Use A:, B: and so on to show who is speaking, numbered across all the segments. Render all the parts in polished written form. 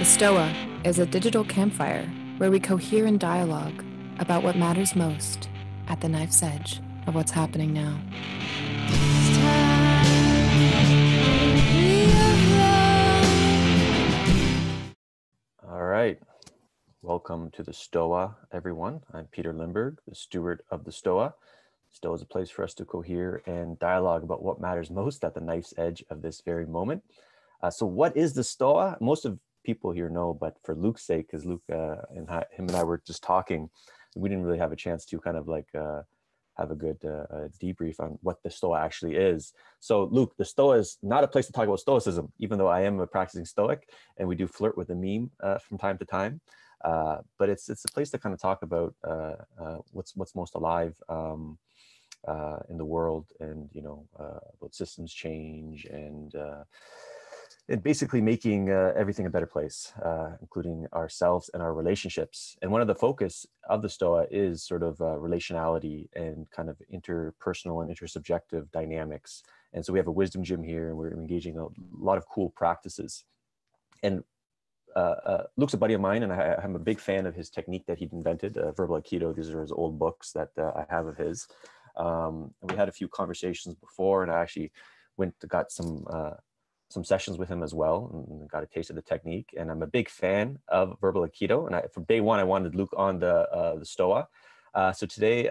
A: Stoa is a digital campfire where we cohere in dialogue about what matters most at the knife's edge of what's happening now.
B: All right. Welcome to the Stoa, everyone. I'm Peter Limberg, the steward of the Stoa. Stoa is a place for us to cohere and dialogue about what matters most at the knife's edge of this very moment. So what is the Stoa? Most of people here know, but for Luke's sake, because Luke him and I were just talking, we didn't really have a chance to kind of like have a good debrief on what the Stoa actually is. So Luke, the Stoa is not a place to talk about Stoicism, even though I am a practicing Stoic and we do flirt with the meme from time to time. But it's a place to kind of talk about what's most alive in the world, and about systems change and basically making everything a better place, including ourselves and our relationships. And one of the focus of the Stoa is sort of relationality and kind of interpersonal and intersubjective dynamics. And so we have a wisdom gym here, and we're engaging a lot of cool practices. And Luke's a buddy of mine, and I'm a big fan of his technique that he'd invented, Verbal Aikido. These are his old books that I have of his. And we had a few conversations before, and I actually got some sessions with him as well, and got a taste of the technique. And I'm a big fan of Verbal Aikido. And from day one, I wanted Luke on the Stoa. So today,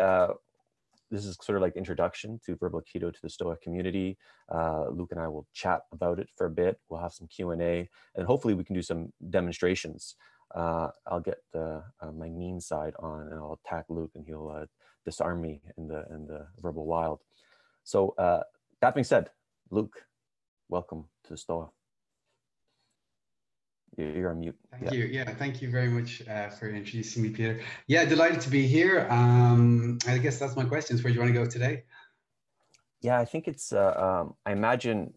B: this is sort of like introduction to Verbal Aikido to the Stoa community. Luke and I will chat about it for a bit. We'll have some Q&A, and hopefully we can do some demonstrations. I'll get my mean side on, and I'll attack Luke, and he'll disarm me in the verbal wild. So that being said, Luke, welcome to the Stoa. You're on mute.
C: Thank you. Yeah, thank you very much for introducing me, Peter. Yeah, delighted to be here. I guess that's my questions. Where do you want to go today?
B: Yeah, I think it's, I imagine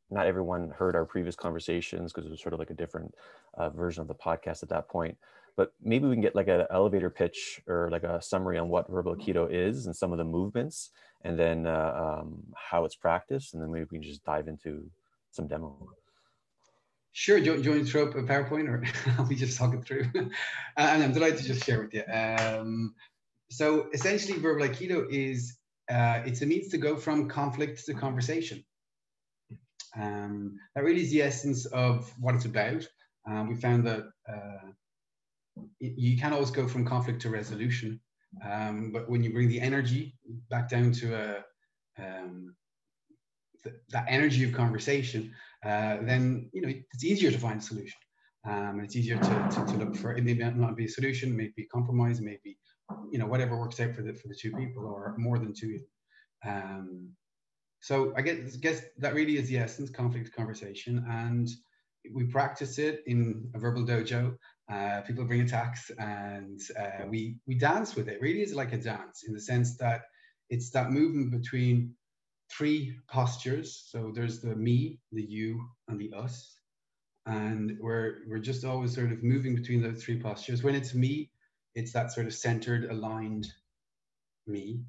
B: not everyone heard our previous conversations because it was sort of like a different version of the podcast at that point. But maybe we can get like an elevator pitch or like a summary on what Verbal Aikido is and some of the movements, and then how it's practiced. And then maybe we can just dive into some demo.
C: Sure. Do you want to throw up a PowerPoint, or I'll be just talking through? And I'm delighted to just share with you. So essentially, Verbal Aikido is it's a means to go from conflict to conversation. That really is the essence of what it's about. We found that you can't always go from conflict to resolution, but when you bring the energy back down to that energy of conversation, then it's easier to find a solution. It's easier to look for. It may not be a solution, it may be a compromise, it may be whatever works out for the two people, or more than two. So I guess that really is the essence: conflict conversation, and we practice it in a verbal dojo. People bring attacks, and we dance with it. It really is like a dance, in the sense that it's that movement between three postures. So there's the me, the you, and the us, and we're just always sort of moving between those three postures. When it's me, it's that sort of centered, aligned me.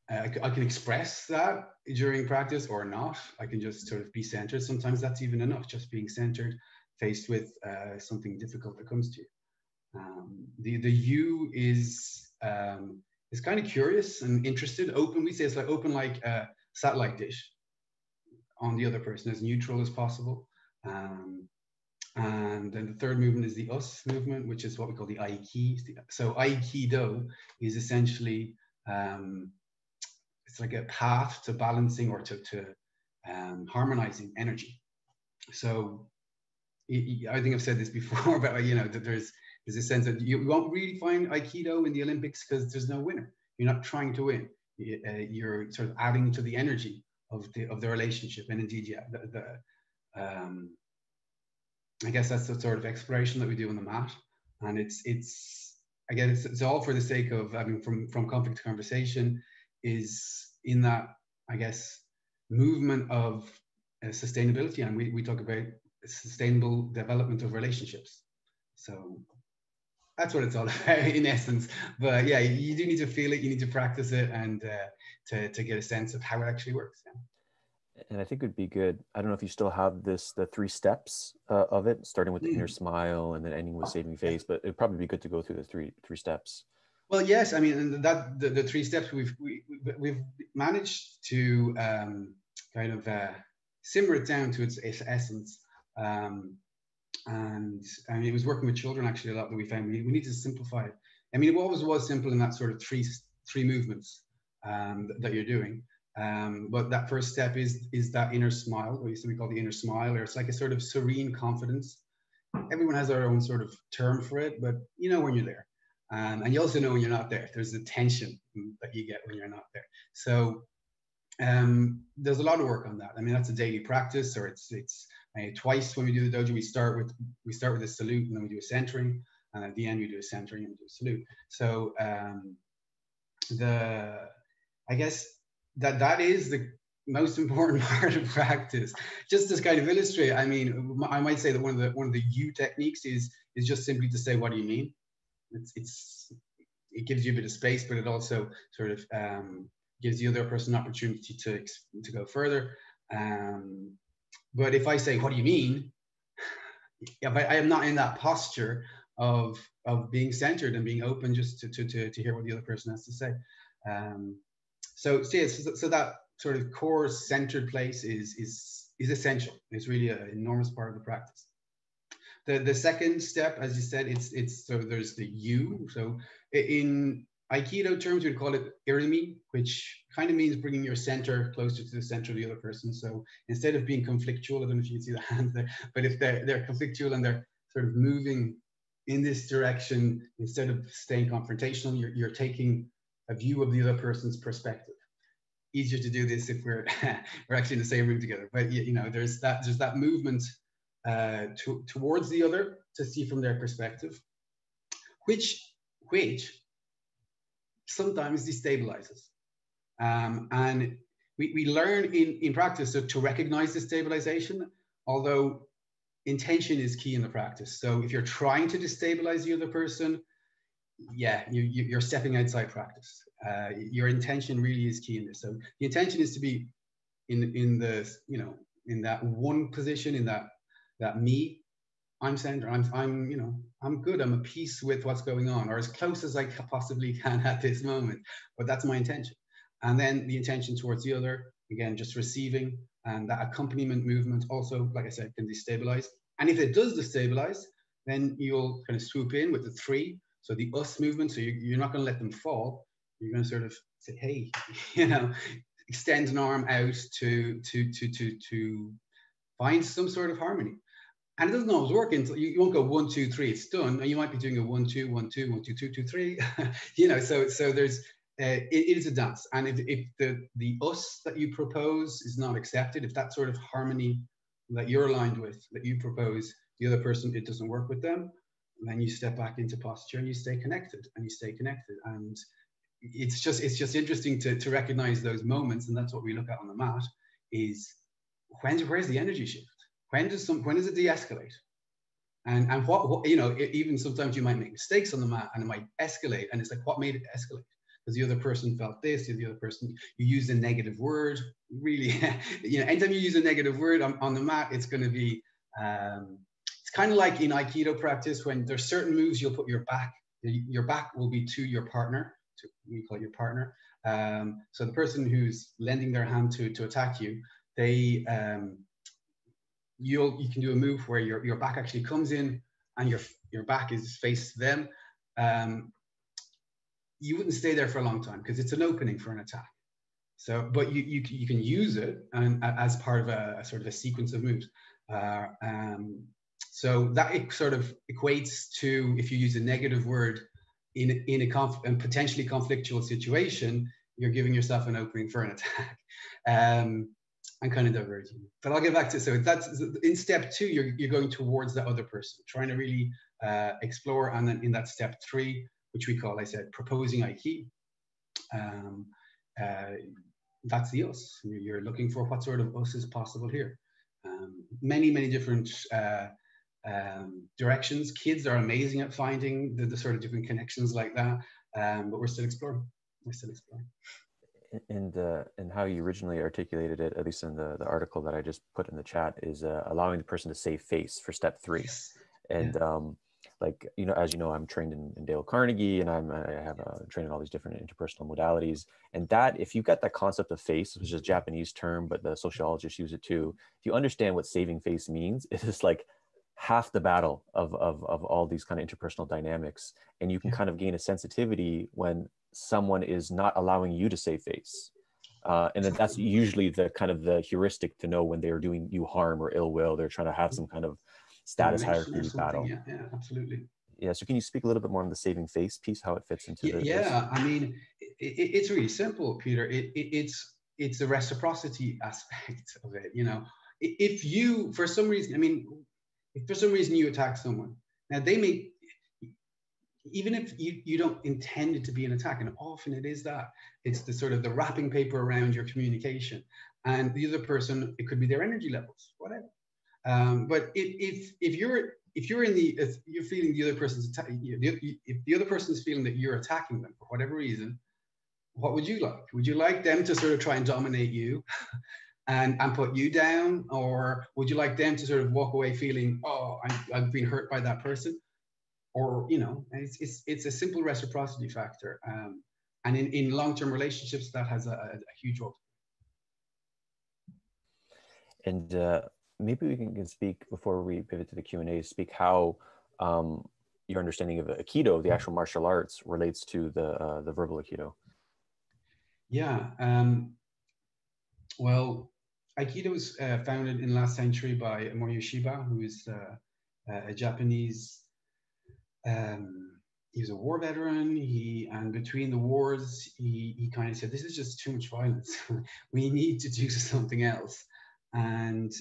C: I can express that during practice or not. I can just sort of be centered. Sometimes that's even enough, just being centered, faced with something difficult that comes to you. The you is kind of curious and interested, open. We say it's like open, like a satellite dish on the other person, as neutral as possible. And then the third movement is the us movement, which is what we call the Aiki. So Aikido is essentially it's like a path to balancing, or to harmonizing energy. So I think I've said this before, but that there's a sense that you won't really find Aikido in the Olympics because there's no winner. You're not trying to win. You're sort of adding to the energy of the relationship. And indeed, yeah, I guess that's the sort of exploration that we do on the mat. And it's all for the sake of having from conflict to conversation, is in that, I guess, movement of sustainability. And we talk about sustainable development of relationships. So that's what it's all about in essence. But yeah, you do need to feel it, you need to practice it, and to get a sense of how it actually works. Yeah.
B: And I think it would be good. I don't know if you still have the 3 steps of it, starting with the inner smile and then ending with saving face, but it'd probably be good to go through the three steps.
C: Well, yes, I mean, and that the 3 steps we've managed to kind of simmer it down to its essence. And I mean, it was working with children actually a lot that we found we need to simplify it. I mean, it always was simple in that sort of three movements that you're doing. But that first step is that inner smile, what we call the inner smile, or it's like a sort of serene confidence. Everyone has their own sort of term for it, but you know when you're there. And you also know when you're not there. There's the tension that you get when you're not there. So there's a lot of work on that. I mean, that's a daily practice, or it's twice when we do the dojo. We start with a salute, and then we do a centering, and at the end we do a centering and we do a salute. So I guess that is the most important part of practice. Just to kind of illustrate, I mean, I might say that one of the U techniques is just simply to say, what do you mean? It gives you a bit of space, but it also sort of gives the other person an opportunity to go further. But if I say, what do you mean? If I am not in that posture of being centered and being open just to hear what the other person has to say. So that sort of core centered place is essential. It's really an enormous part of the practice. The second step, as you said, it's so there's the U. So in Aikido terms, we'd call it irimi, which kind of means bringing your center closer to the center of the other person. So instead of being conflictual, I don't know if you can see the hands there, but if they're conflictual and they're sort of moving in this direction, instead of staying confrontational, you're taking a view of the other person's perspective. Easier to do this if we're actually in the same room together. But you know, there's that movement towards the other to see from their perspective, which sometimes destabilizes. And we learn in practice to recognize the stabilization, although intention is key in the practice. So if you're trying to destabilize the other person, yeah, you're stepping outside practice. Your intention really is key in this. So the intention is to be in the, you know, in that one position, in that me, I'm centered, I'm good, I'm at peace with what's going on, or as close as I possibly can at this moment, but that's my intention. And then the intention towards the other, again, just receiving, and that accompaniment movement also, like I said, can destabilize. And if it does destabilize, then you'll kind of swoop in with the 3. So the us movement, so you're not going to let them fall. You're going to sort of say, hey, you know, extend an arm out to find some sort of harmony. And it doesn't always work until you won't go 1, 2, 3, it's done. And you might be doing a 1, 2, 1, 2, 1, 2, 2, 2, 3. You know, so there's it is a dance. And if the us that you propose is not accepted, if that sort of harmony that you're aligned with, that you propose, the other person, it doesn't work with them, then you step back into posture and you stay connected and you stay connected. And it's just interesting to recognize those moments. And that's what we look at on the mat is where's the energy shift? When does it de-escalate? And what you know, even sometimes you might make mistakes on the mat and it might escalate. And it's like, what made it escalate? Because the other person felt this, the other person, you used a negative word. Really, you know, anytime you use a negative word on the mat, it's going to be, it's kind of like in Aikido practice when there's certain moves you'll put your back will be to your partner, we call it your partner. So the person who's lending their hand to attack you, they, you can do a move where your back actually comes in and your back is faced to them. You wouldn't stay there for a long time because it's an opening for an attack. So, but you can use it and as part of a sort of a sequence of moves. So that it sort of equates to if you use a negative word in a potentially conflictual situation, you're giving yourself an opening for an attack. And kind of diverging. But I'll get back to, so that's in step 2, you're going towards that other person, trying to really explore. And then in that step 3, which we call, I said, proposing Aiki, that's the us. You're looking for what sort of us is possible here. Many different directions. Kids are amazing at finding the sort of different connections like that, but we're still exploring.
B: And how you originally articulated it, at least in the article that I just put in the chat, is allowing the person to save face for step 3.
C: Yes.
B: And like, you know, as you know, I'm trained in Dale Carnegie, and I have trained in all these different interpersonal modalities. And that, if you've got that concept of face, which is a Japanese term, but the sociologists use it too, if you understand what saving face means, it is like half the battle of all these kind of interpersonal dynamics. And you can kind of gain a sensitivity when someone is not allowing you to save face. And that's usually the kind of the heuristic to know when they're doing you harm or ill will. They're trying to have some kind of status hierarchy battle.
C: Yeah, absolutely.
B: Yeah. So can you speak a little bit more on the saving face piece, how it fits into this?
C: Yeah, I mean, it's really simple, Peter. It's the reciprocity aspect of it. You know, if you, for some reason, I mean, if for some reason you attack someone, now they may, even if you don't intend it to be an attack, and often it is that, it's the sort of the wrapping paper around your communication, and the other person, it could be their energy levels, whatever. But if you're feeling the other person's if the other person's feeling that you're attacking them for whatever reason, what would you like? Would you like them to sort of try and dominate you and put you down, or would you like them to sort of walk away feeling, oh, I've been hurt by that person? Or, you know, it's a simple reciprocity factor, and in long-term relationships that has a huge role.
B: And maybe we can speak, before we pivot to the Q&A, speak how your understanding of Aikido, the actual martial arts, relates to the verbal Aikido.
C: Yeah, well, Aikido was founded in the last century by Moryo Shiba, who is a Japanese. He was a war veteran. And between the wars, he kind of said, "This is just too much violence. We need to do something else." And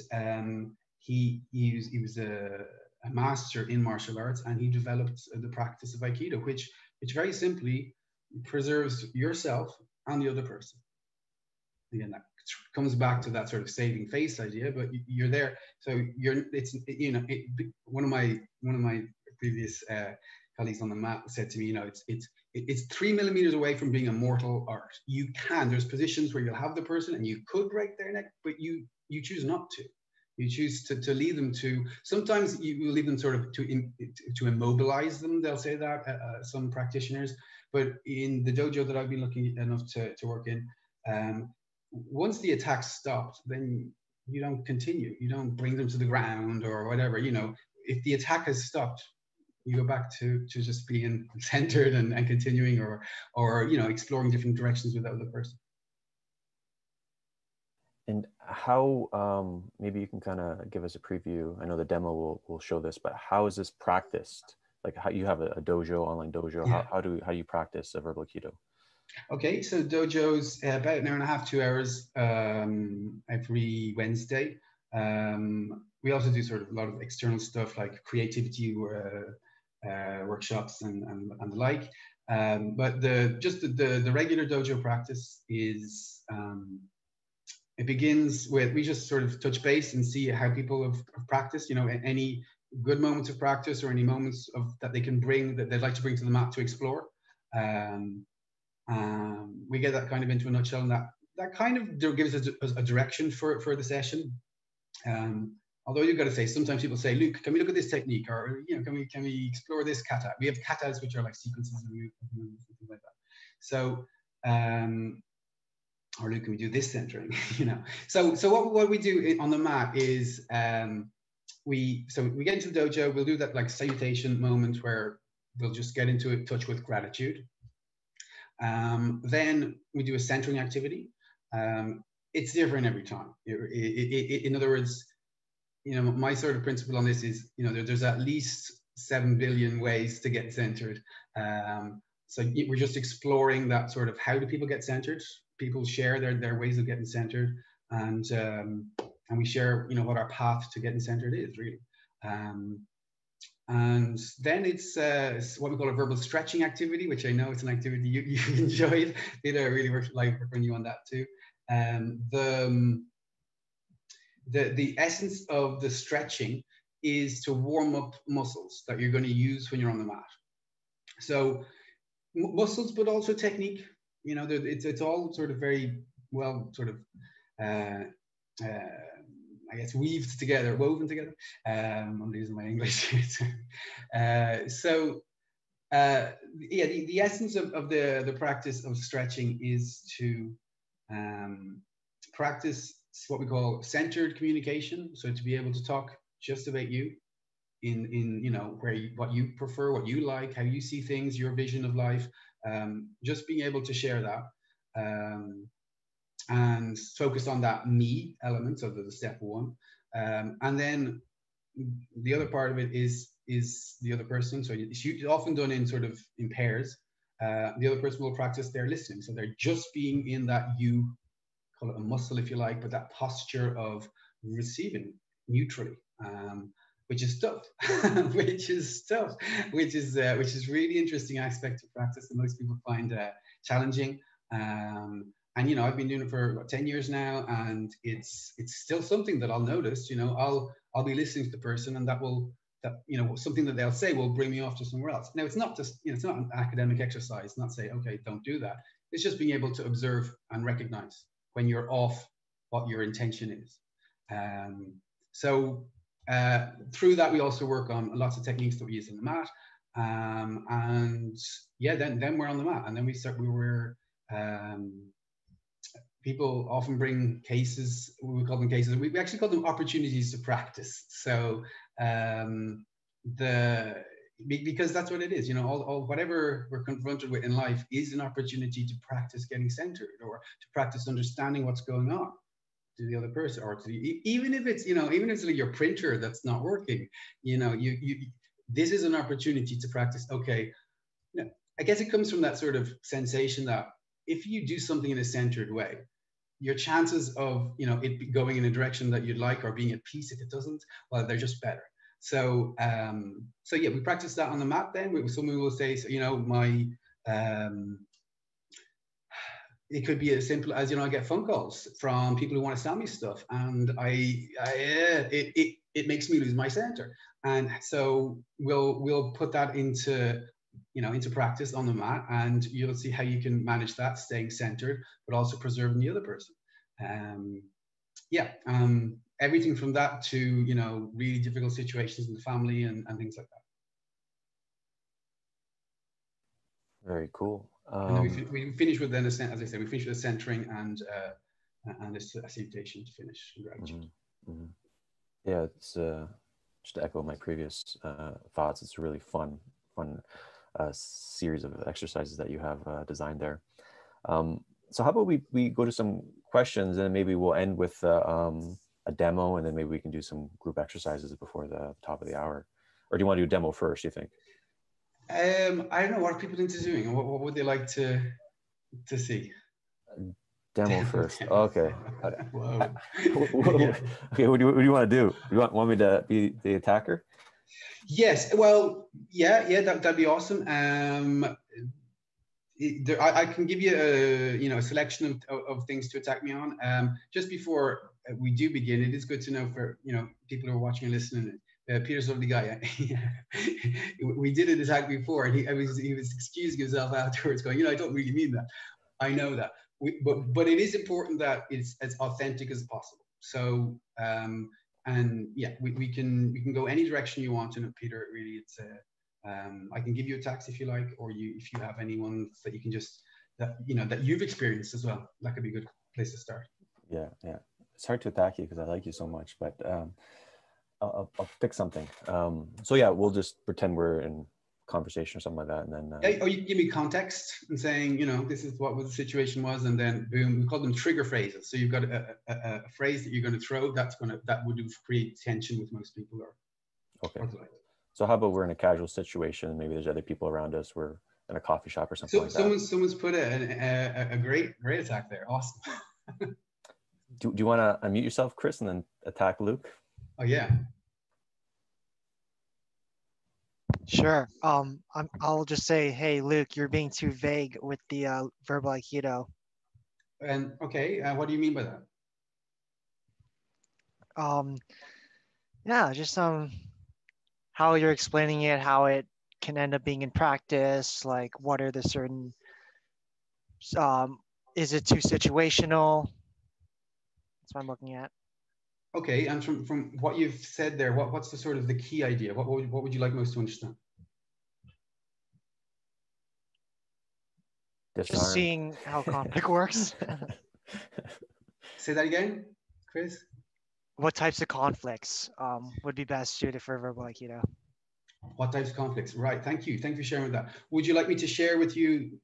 C: he was a master in martial arts, and he developed the practice of Aikido, which very simply preserves yourself and the other person. Again, that comes back to that sort of saving face idea, but you're there. So one of my previous colleagues on the mat said to me, you know, it's 3 millimeters away from being a mortal art. There's positions where you'll have the person and you could break their neck, but you choose not to. You choose to lead them to, sometimes you leave them sort of to immobilize them. They'll say that, some practitioners, but in the dojo that I've been lucky enough to work in, once the attack's stopped, then you don't continue. You don't bring them to the ground or whatever. You know, if the attack has stopped, you go back to just being centered and continuing, or you know, exploring different directions with that other person.
B: And how, maybe you can kind of give us a preview. I know the demo will show this, but how is this practiced? Like, how you have a dojo, online dojo. Yeah. How do you practice a verbal Aikido?
C: Okay, so dojo's about an hour and a half, 2 hours every Wednesday. We also do sort of a lot of external stuff like creativity workshops and the like. But the regular dojo practice is, it begins with, we just sort of touch base and see how people have practiced, you know, any good moments of practice or any moments that they can bring, that they'd like to bring to the mat to explore. We get that kind of into a nutshell, and that kind of gives us a direction for the session. Although you've got to say, sometimes people say, "Luke, can we look at this technique?" Or, you know, can we explore this kata? We have katas, which are like sequences of movement, something like that. So, or Luke, can we do this centering? You know. So what we do on the mat is we get into the dojo. We'll do that like salutation moment where we'll just get into a touch with gratitude. Then we do a centering activity. It's different every time. In other words, you know, my sort of principle on this is, you know, there's at least 7 billion ways to get centered. So we're just exploring that sort of, how do people get centered? People share their ways of getting centered, and we share, you know, what our path to getting centered is, really. And then it's what we call a verbal stretching activity, which I know it's an activity you've enjoyed. Peter, I really like working you on that too. The essence of the stretching is to warm up muscles that you're going to use when you're on the mat. So muscles, but also technique. you know, it's all sort of very well sort of uh, I guess woven together. I'm losing my English. So yeah, the essence of the practice of stretching is to practice what we call centered communication. So to be able to talk just about you in you know what you prefer, what you like, how you see things, your vision of life. Just being able to share that. And focus on that me element of the step one, and then the other part of it is the other person. So it's often done in sort of in pairs. The other person will practice their listening, so they're just being in that you call it a muscle if you like, but that posture of receiving neutrally, which is tough, which is really interesting aspect of practice that most people find challenging. And you know, I've been doing it for what, 10 years now, and it's still something that I'll notice. You know, I'll be listening to the person, and that you know, something that they'll say will bring me off to somewhere else. Now, it's not just, you know, it's not an academic exercise. Not say, okay, don't do that. It's just being able to observe and recognize when you're off what your intention is. So through that, we also work on lots of techniques that we use on the mat. And yeah, then we're on the mat, and then we were. People often bring cases, we call them cases, we actually call them opportunities to practice. So because that's what it is, you know, all whatever we're confronted with in life is an opportunity to practice getting centered, or to practice understanding what's going on to the other person, or to even if it's, you know, even if it's like your printer that's not working, you know, this is an opportunity to practice. Okay, you know, I guess it comes from that sort of sensation that if you do something in a centered way, your chances of, you know, it going in a direction that you'd like, or being at peace if it doesn't, well, they're just better. So so yeah, we practice that on the mat. Then someone will say, so, you know, my it could be as simple as, you know, I get phone calls from people who want to sell me stuff, and it makes me lose my center. And so we'll put that into, you know, into practice on the mat, and you'll see how you can manage that, staying centered, but also preserving the other person. Yeah, everything from that to, you know, really difficult situations in the family and things like that.
B: Very cool.
C: And then we finish with then, as I said, we finish with a centering and a salutation to finish. Gratitude.
B: Yeah, it's just to echo my previous thoughts. It's a really fun series of exercises that you have designed there. So how about we go to some questions, and maybe we'll end with a demo, and then maybe we can do some group exercises before the top of the hour. Or do you want to do a demo first, do you think?
C: I don't know, what are people into doing? What would they like to see?
B: Demo first. Okay.
C: Whoa.
B: Okay, what do you want to do? You want me to be the attacker?
C: Yes. Well, yeah, that'd be awesome. I can give you a selection of things to attack me on. Just before we do begin, it is good to know for, you know, people who are watching and listening. Peter's a lovely guy. We did an attack before, and he was excusing himself afterwards, going, you know, I don't really mean that. I know that, but it is important that it's as authentic as possible. So and yeah, we can go any direction you want in it, Peter. Really, it's I can give you attacks if you like, or if you have anyone that you can just that you've experienced as well. That could be a good place to start.
B: Yeah. It's hard to attack you because I like you so much, but I'll pick something. So yeah, we'll just pretend we're in conversation or something like that, and then
C: or you can give me context and saying, you know, this is what the situation was, and then boom, we call them trigger phrases. So you've got a phrase that you're going to throw that would create tension with most people, or
B: okay. So how about we're in a casual situation, maybe there's other people around us, we're in a coffee shop or something like that.
C: Someone's put a great attack there. Awesome.
B: Do you want to unmute yourself, Chris, and then attack Luke?
C: Oh yeah.
D: Sure. I'll just say, hey, Luke, you're being too vague with the verbal Aikido.
C: And okay, what do you mean by that?
D: Yeah, just how you're explaining it, how it can end up being in practice, like what are the certain Is it too situational? That's what I'm looking at.
C: Okay, and from what you've said there, what's the sort of the key idea? What would you like most to understand?
D: Just
B: Disarmed.
D: seeing how conflict works.
C: Say that again, Chris.
D: What types of conflicts would be best suited for verbal Aikido?
C: What types of conflicts? Right. Thank you. Thank you for sharing that. Would you like me to share with you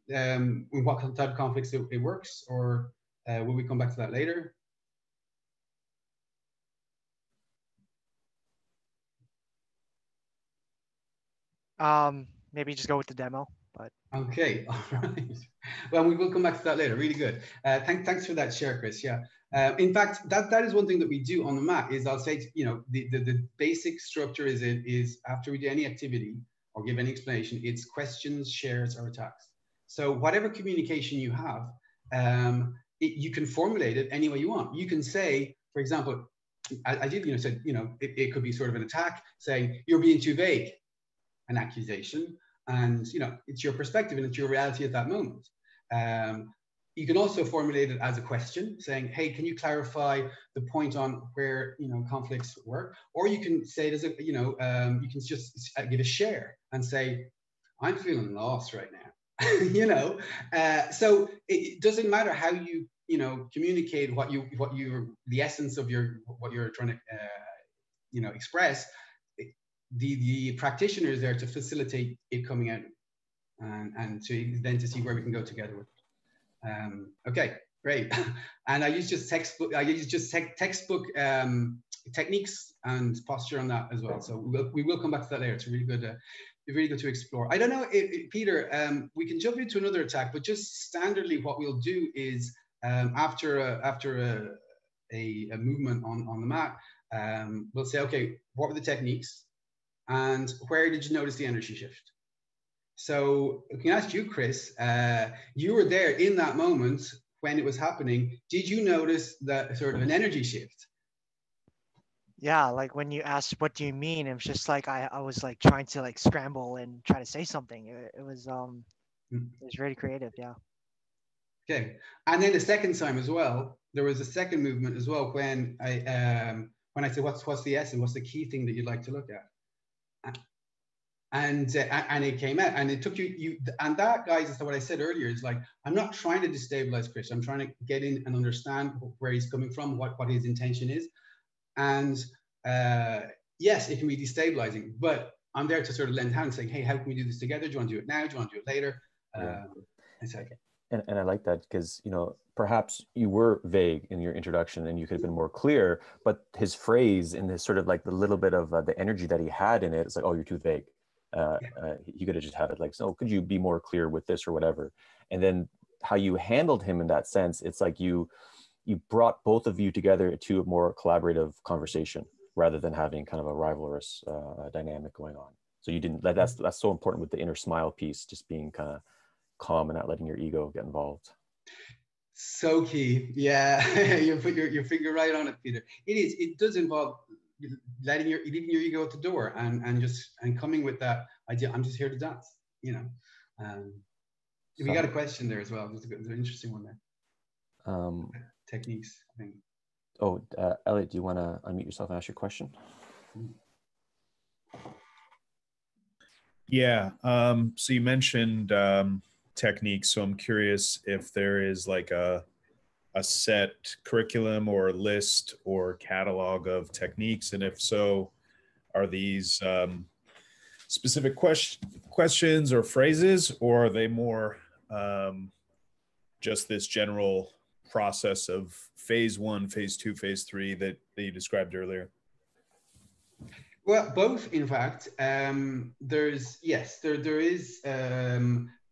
C: what type of conflicts it works, or will we come back to that later?
D: Maybe just go with the demo, but
C: okay. All right. Well, we will come back to that later. Really good. Thanks for that share, Chris. Yeah. In fact, that is one thing that we do on the mat. Is I'll say, the basic structure is after we do any activity or give any explanation, it's questions, shares, or attacks. So whatever communication you have, you can formulate it any way you want. You can say, for example, I did, said, it could be sort of an attack, saying you're being too vague, an accusation, and it's your perspective and it's your reality at that moment. You can also formulate it as a question, saying, hey, can you clarify the point on where conflicts work? Or you can say it as a, you can just give a share and say, I'm feeling lost right now. So it doesn't matter how you communicate what the essence of what you're trying to express. The practitioner is there to facilitate it coming out, and to see where we can go together with it. Okay, great. And I use just textbook techniques and posture on that as well. So we will come back to that later. It's really good to explore. I don't know, Peter. We can jump into another attack, but just standardly, what we'll do is after a movement on the mat, we'll say, okay, what were the techniques? And where did you notice the energy shift? So I can ask you, Chris, you were there in that moment when it was happening. Did you notice that sort of an energy shift?
D: Yeah, like when you asked, what do you mean? It was just like, I was like trying to like scramble and try to say something. It was really creative. Yeah.
C: Okay. And then the second time as well, there was a second movement as well when I said, what's the essence? What's the key thing that you'd like to look at? And it came out, and it took you and that, guys, is what I said earlier, is like, I'm not trying to destabilize Chris. I'm trying to get in and understand where he's coming from, what his intention is. And yes, it can be destabilizing, but I'm there to sort of lend hand, saying, hey, how can we do this together? Do you want to do it now? Do you want to do it later?
B: And I like that, because perhaps you were vague in your introduction and you could have been more clear, but his phrase and his sort of like the little bit of the energy that he had in it, it's like, oh, you're too vague. He could have just had it like, so could you be more clear with this or whatever? And then how you handled him in that sense, it's like you brought both of you together to a more collaborative conversation rather than having kind of a rivalrous dynamic going on. So you didn't, that's so important with the inner smile piece, just being kind of calm and not letting your ego get involved.
C: So key. Yeah. You put your finger right on it, Peter. It does involve leaving your ego at the door and coming with that idea. I'm just here to dance, we got a question there as well. There's an interesting one there. Techniques, I think.
B: Oh, Elliot, do you want to unmute yourself and ask your question?
E: Yeah. So you mentioned techniques. So I'm curious if there is like a set curriculum or list or catalog of techniques, and if so, are these specific questions or phrases, or are they more just this general process of phase 1, phase 2, phase 3 that you described earlier?
C: Well, both, in fact. There is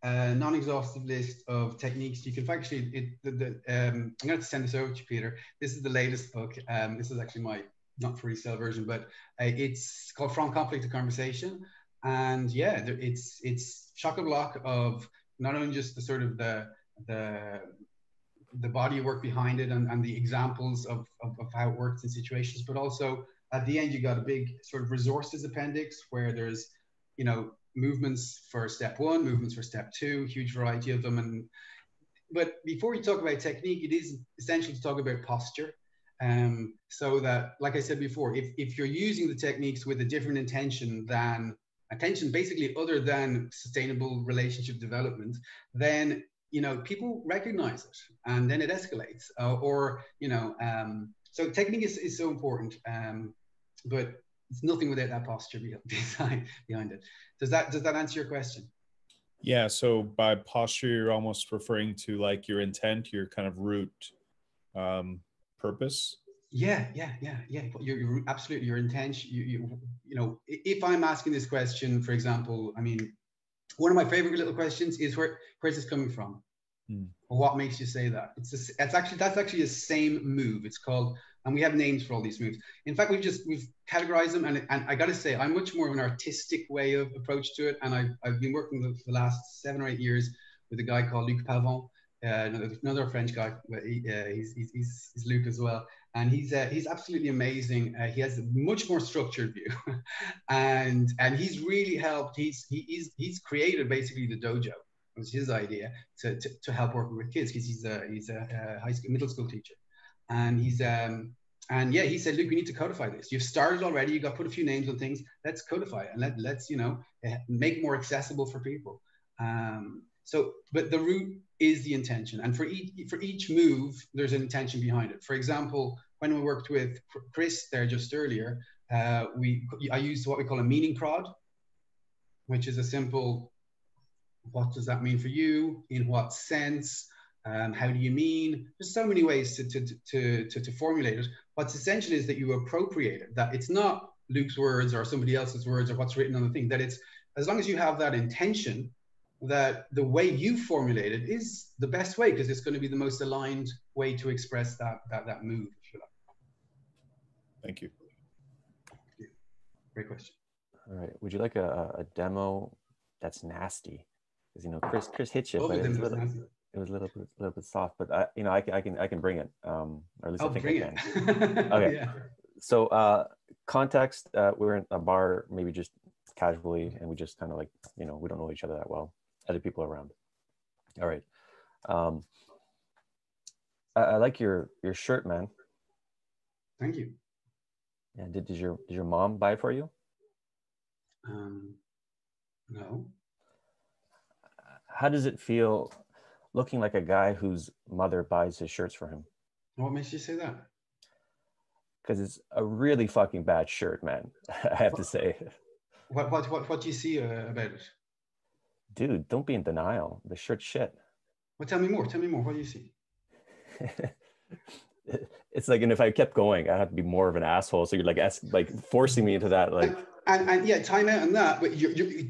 C: a non-exhaustive list of techniques. You can actually, I'm going to send this over to you, Peter. This is the latest book. This is actually my not for resale version, but it's called From Conflict to Conversation. And yeah, it's chock-a-block of not only just the sort of the body work behind it and the examples of how it works in situations, but also at the end, you got a big sort of resources appendix where there's, movements for step 1, movements for step 2, huge variety of them. And but before you talk about technique, it is essential to talk about posture. So that, like I said before, if you're using the techniques with a different intention basically other than sustainable relationship development, then, you know, people recognize it and then it escalates. So technique is so important, but it's nothing without that posture behind it. Does that answer your question?
E: Yeah. So by posture, you're almost referring to like your intent, your kind of root purpose.
C: Yeah. You're absolutely your intention. You know, if I'm asking this question, for example, I mean, one of my favorite little questions is where's this coming from? Or what makes you say that? That's actually the same move. It's called, and we have names for all these moves. In fact, we've categorized them, and I got to say, I'm much more of an artistic way of approach to it. And I've been working the last 7 or 8 years with a guy called Luc Pavon, another French guy. He's Luc as well, and he's absolutely amazing. He has a much more structured view, and he's really helped. He's created basically the dojo. It was his idea to help working with kids, because he's a middle school teacher, and he said, look, we need to codify this. You've started already. You got put a few names on things. Let's codify it, and let's make it more accessible for people. But the root is the intention, and for each move, there's an intention behind it. For example, when we worked with Chris there just earlier, I used what we call a meaning prod, which is a simple, what does that mean for you? In what sense? How do you mean? There's so many ways to formulate it. What's essential is that you appropriate it, that it's not Luke's words or somebody else's words or what's written on the thing, that it's, as long as you have that intention, that the way you formulate it is the best way, because it's going to be the most aligned way to express that move, if you like.
E: Thank you.
C: Great question.
B: All right. Would you like a demo that's nasty? Because, you know, Chris hit you, but it was a little bit soft. But I can bring it. Or at least I think I can. Okay. Yeah. So context. We're in a bar, maybe just casually, and we just kind of like, we don't know each other that well. Other people around. All right. I like your shirt, man.
C: Thank you.
B: Yeah. Did your mom buy it for you?
C: No.
B: How does it feel looking like a guy whose mother buys his shirts for him?
C: What makes you say that?
B: Because it's a really fucking bad shirt, man. I have to say.
C: What do you see about it?
B: Dude, don't be in denial. The shirt's shit.
C: Well, tell me more. What do you see?
B: It's like, and if I kept going, I'd have to be more of an asshole. So you're like forcing me into that, like.
C: And yeah, time out on that. But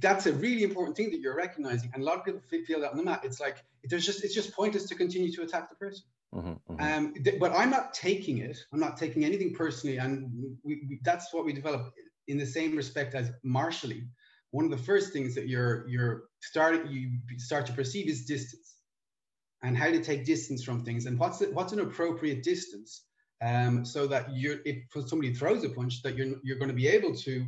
C: that's a really important thing that you're recognizing. And a lot of people feel that on the mat. It's like it's just pointless to continue to attack the person. But I'm not taking it. I'm not taking anything personally. And that's what we develop in the same respect as martially. One of the first things that you start to perceive is distance, and how to take distance from things, and what's an appropriate distance, so that if somebody throws a punch, that you're going to be able to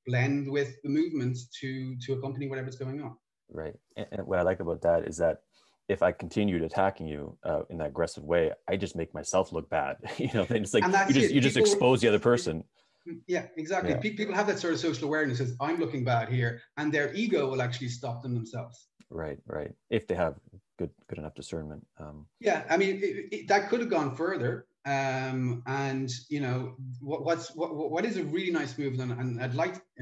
C: blend with the movements to accompany whatever's going on.
B: Right. And what I like about that is that if I continued attacking you in that aggressive way, I just make myself look bad. It's like you just expose the other person.
C: Yeah, exactly. Yeah. People have that sort of social awareness as I'm looking bad here, and their ego will actually stop them themselves.
B: Right. If they have good enough discernment.
C: Yeah, I mean, that could have gone further. And what is a really nice move, and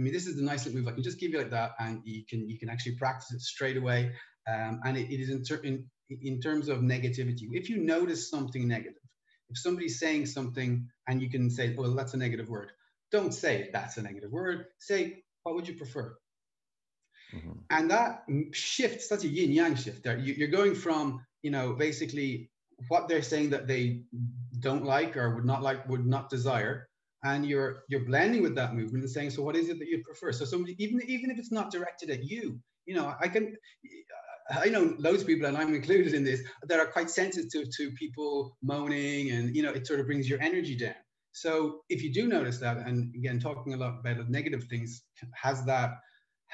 C: this is the nice little move I can just give you like that, and you can actually practice it straight away. And it is in terms of negativity. If you notice something negative, if somebody's saying something and you can say, well, that's a negative word. Don't say that's a negative word. Say, what would you prefer? Mm-hmm. And that shifts, that's a yin yang shift there. You're going from, basically what they're saying that they don't like or would not desire. And you're blending with that movement and saying, so what is it that you prefer? So somebody, even if it's not directed at you, I know loads of people, and I'm included in this, that are quite sensitive to people moaning, and it sort of brings your energy down. So if you do notice that, and again, talking a lot about negative things has that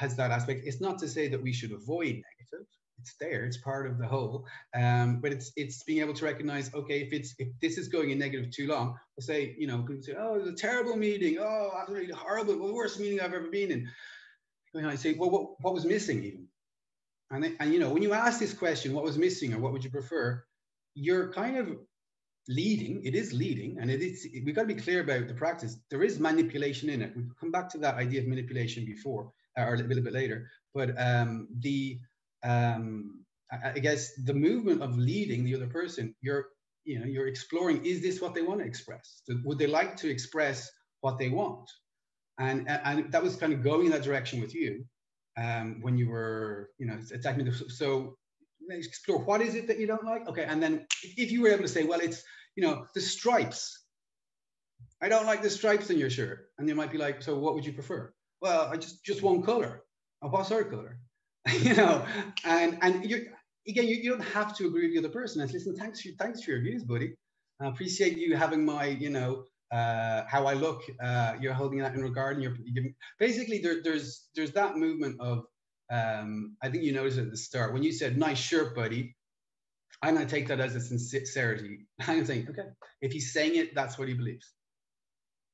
C: aspect. It's not to say that we should avoid negative. It's there. It's part of the whole. But it's being able to recognize, okay, if this is going in negative too long, we'll say, you know, people say, oh, it was a terrible meeting. Oh, absolutely horrible. The worst meeting I've ever been in. And I say, well, what was missing even? And you know, when you ask this question, what was missing or what would you prefer? You're kind of leading. It is leading, and we've got to be clear about the practice. There is manipulation in it. We'll come back to that idea of manipulation before or a little bit later. But I guess the movement of leading the other person, you're exploring, is this what they want to express? Would they like to express what they want? And that was kind of going in that direction with you when you were, you know, attacking the, so explore what is it that you don't like. Okay, and then if you were able to say, well, it's, you know, the stripes. I don't like the stripes in your shirt. And they might be like, so what would you prefer? Well, I just one color. Oh, what sort of color? You know, and you again, you don't have to agree with the other person. And listen, thanks for your views, buddy. I appreciate you having my, you know, how I look. You're holding that in regard, and you're giving. Basically, there's that movement of. I think you noticed at the start when you said "nice shirt, buddy." I'm going to take that as a sincerity. I'm saying, okay, if he's saying it, that's what he believes.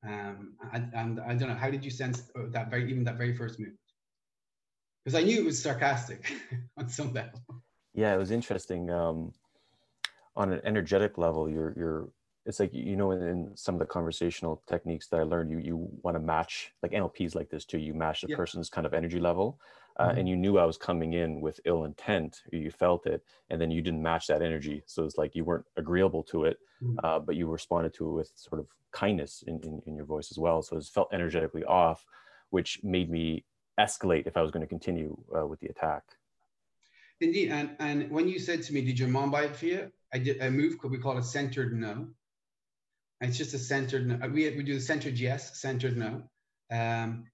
C: And I don't know, how did you sense that very first movement? Because I knew it was sarcastic on some level.
B: Yeah, it was interesting. On an energetic level, it's like, you know, in some of the conversational techniques that I learned, you want to match, like NLPs like this too, you match the person's kind of energy level. And you knew I was coming in with ill intent, or you felt it, and then you didn't match that energy. So it's like you weren't agreeable to it, but you responded to it with sort of kindness in your voice as well. So it felt energetically off, which made me escalate if I was going to continue with the attack.
C: Indeed, and when you said to me, did your mom buy it for you? I did a move, we call it centered no. And it's just a centered no. We do the centered yes, centered no.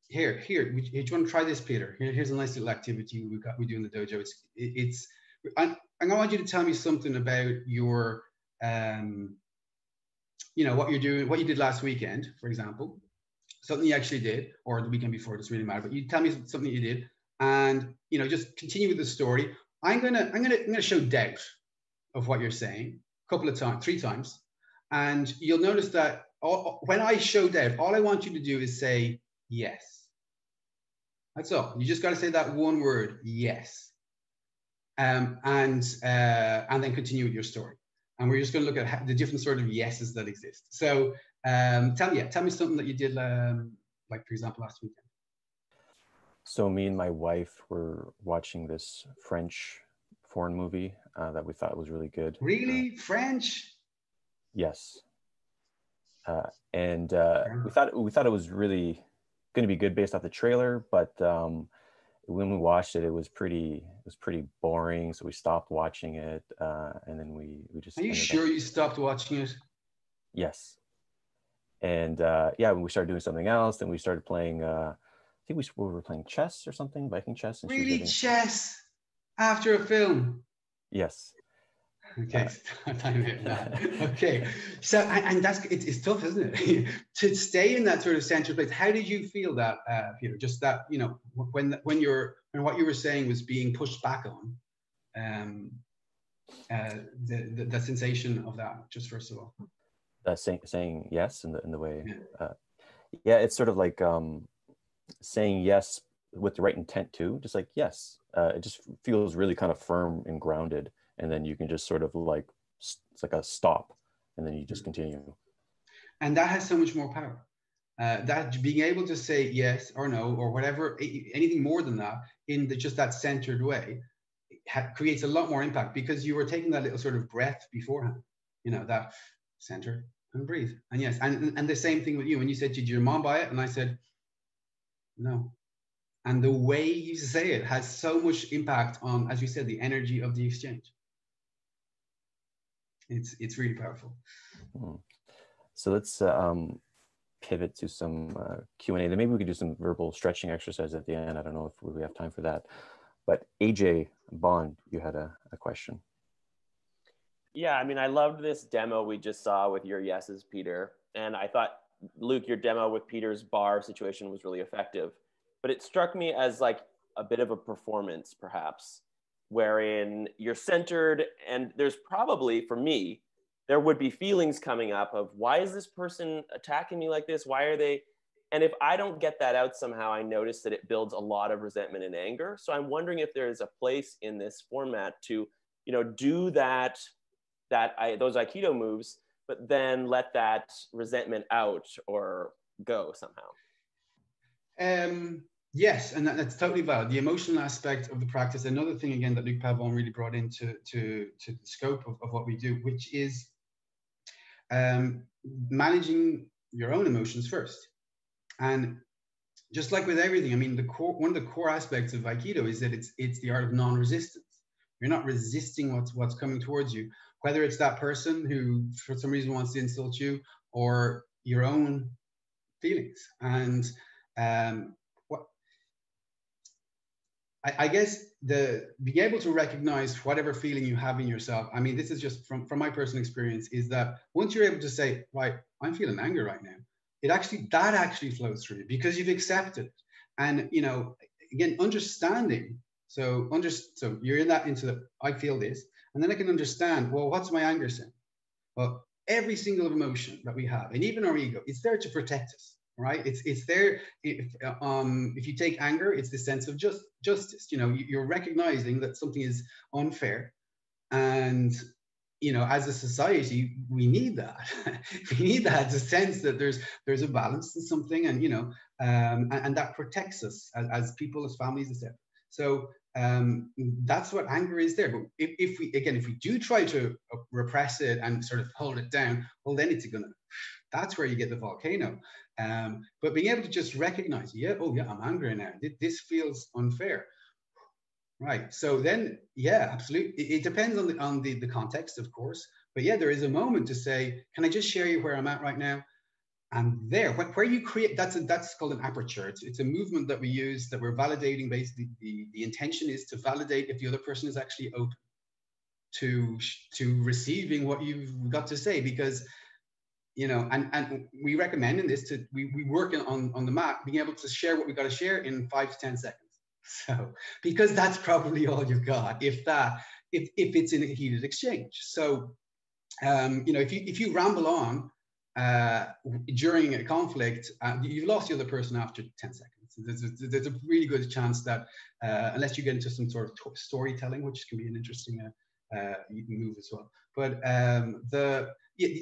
C: Here, do you want to try this, Peter? Here's a nice little activity we do in the dojo. I want you to tell me something about your, you know, what you're doing, what you did last weekend, for example, something you actually did, or the weekend before. It doesn't really matter. But you tell me something you did, and you know, just continue with the story. I'm gonna show doubt of what you're saying a couple of times, 3 times, and you'll notice that when I show doubt, all I want you to do is say yes. That's all. You just got to say that one word, yes, and then continue with your story. And we're just going to look at the different sort of yeses that exist. So tell me something that you did, like for example, last weekend.
B: So me and my wife were watching this French foreign movie that we thought was really good.
C: Really? French?
B: Yes. And we thought it was really going to be good based off the trailer, but when we watched it, it was pretty boring. So we stopped watching it, and then we just.
C: Are you sure you stopped watching it?
B: Yes. And yeah, when we started doing something else, then we started playing. I think we were playing chess or something, Viking chess. And
C: really, chess after a film?
B: Yes.
C: Okay, okay. So, and that's it's tough, isn't it, to stay in that sort of central place? How did you feel that, Peter? Just that, you know, when what you were saying was being pushed back on, the sensation of that. Just first of all,
B: saying yes in the way, yeah, it's sort of like saying yes with the right intent too. Just like yes, it just feels really kind of firm and grounded. And then you can just sort of like, it's like a stop, and then you just continue.
C: And that has so much more power. That being able to say yes or no or whatever, anything more than that in just that centered way, creates a lot more impact, because you were taking that little sort of breath beforehand, you know, that center and breathe. And yes, and the same thing with you when you said, did your mom buy it? And I said, no. And the way you say it has so much impact on, as you said, the energy of the exchange. It's really powerful.
B: So let's pivot to some Q&A. Then maybe we could do some verbal stretching exercise at the end. I don't know if we have time for that. But AJ Bond, you had a question.
F: Yeah, I mean, I loved this demo we just saw with your yeses, Peter. And I thought, Luke, your demo with Peter's bar situation was really effective. But it struck me as like a bit of a performance, perhaps. wherein you're centered, and there's probably, for me, there would be feelings coming up of, why is this person attacking me like this? Why are they? And if I don't get that out somehow, I notice that it builds a lot of resentment and anger. So I'm wondering if there is a place in this format to, do those Aikido moves, but then let that resentment out or go somehow.
C: Yes, and that's totally valid. The emotional aspect of the practice, another thing again that Luc Pavon really brought into the scope of what we do, which is managing your own emotions first. And just like with everything, I mean, one of the core aspects of Aikido is that it's the art of non-resistance. You're not resisting what's coming towards you, whether it's that person who for some reason wants to insult you or your own feelings. And I guess being able to recognize whatever feeling you have in yourself, I mean, this is just from my personal experience, is that once you're able to say, right, I'm feeling anger right now, that actually flows through you because you've accepted it. And, again, understanding. So you're into the, I feel this, and then I can understand, well, what's my anger saying? Well, every single emotion that we have, and even our ego, it's there to protect us. Right? It's there. If you take anger, it's the sense of justice. You're recognizing that something is unfair, and as a society, we need that. We need that, the sense that there's a balance in something, and and that protects us as people, as families, etc. So that's what anger is there. But if we do try to repress it and sort of hold it down, well, then that's where you get the volcano. But being able to just recognize, I'm angry now. This feels unfair. Right. So then, yeah, absolutely. It depends on the context, of course. But yeah, there is a moment to say, can I just share you where I'm at right now? And there, where you create, that's called an aperture. It's a movement that we use, that we're validating. Basically, the intention is to validate if the other person is actually open to receiving what you've got to say, because and we recommend in this we work on the mat, being able to share what we got to share in 5 to 10 seconds. So, because that's probably all you've got, if it's in a heated exchange. So, if you ramble on during a conflict, you've lost the other person after 10 seconds. There's a really good chance that unless you get into some sort of storytelling, which can be an interesting move as well. But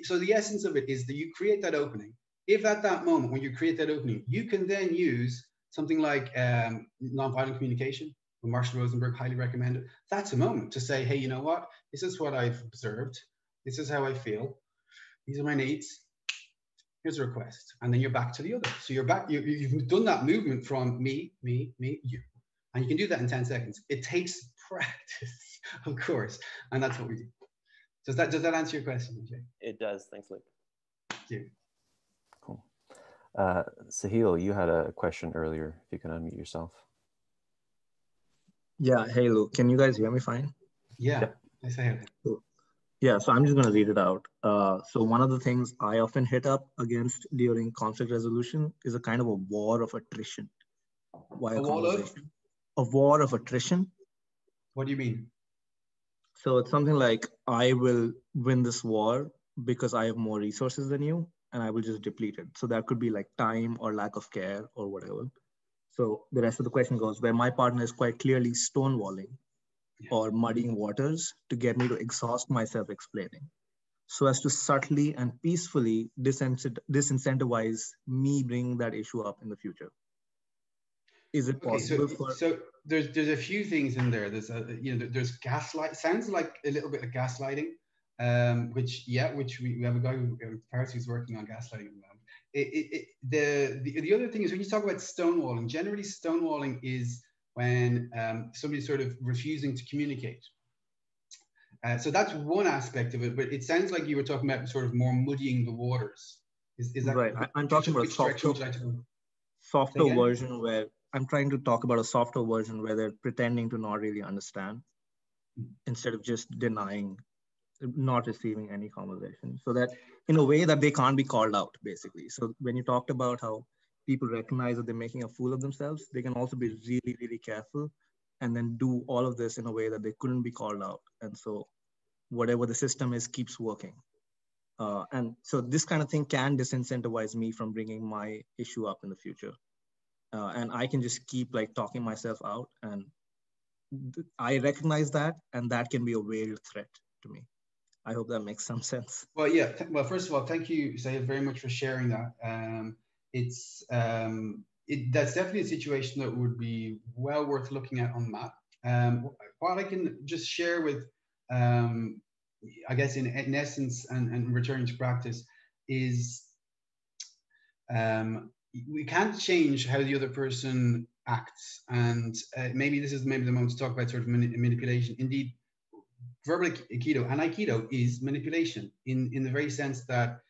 C: so the essence of it is that you create that opening. If at that moment, when you create that opening, you can then use something like nonviolent communication, Marshall Rosenberg highly recommend it. That's a moment to say, hey, you know what? This is what I've observed. This is how I feel. These are my needs. Here's a request. And then you're back to the other. So you're back, you've done that movement from me, you. And you can do that in 10 seconds. It takes practice, of course. And that's what we do. Does that answer your question, Jay?
F: It does. Thanks, Luke.
C: Thank you.
B: Cool. Sahil, you had a question earlier. If you can unmute yourself.
G: Yeah. Hey, Luke. Can you guys hear me fine?
C: Yeah. Yes, I have.
G: Cool. Yeah. So I'm just going to read it out. So one of the things I often hit up against during conflict resolution is a kind of a war of attrition. Why a conversation? A war of attrition.
C: What do you mean?
G: So it's something like, I will win this war because I have more resources than you, and I will just deplete it. So that could be like time or lack of care or whatever. So the rest of the question goes, where my partner is quite clearly stonewalling or muddying waters to get me to exhaust myself explaining, so as to subtly and peacefully disincentivize me bringing that issue up in the future. Is it possible
C: so there's a few things in there. There's there's gaslight. Sounds like a little bit of gaslighting, which we have a guy who's working on gaslighting at the moment. The other thing is, when you talk about stonewalling, generally stonewalling is when somebody's sort of refusing to communicate. So that's one aspect of it, but it sounds like you were talking about sort of more muddying the waters. Is that
G: right? I'm talking about a softer version where I'm trying to talk about a softer version where they're pretending to not really understand instead of just denying, not receiving any conversation, so that in a way that they can't be called out, basically. So when you talked about how people recognize that they're making a fool of themselves, they can also be really, really careful and then do all of this in a way that they couldn't be called out. And so whatever the system is keeps working. And so this kind of thing can disincentivize me from bringing my issue up in the future. And I can just keep like talking myself out. And I recognize that, and that can be a veiled threat to me. I hope that makes some sense.
C: Well, yeah. Well, first of all, thank you, Sayed, very much for sharing that. That's definitely a situation that would be well worth looking at on the map. What I can just share with, I guess, in essence, and returning to practice, is we can't change how the other person acts, and maybe this is maybe the moment to talk about sort of manipulation. Indeed, verbal Aikido and Aikido is manipulation in the very sense that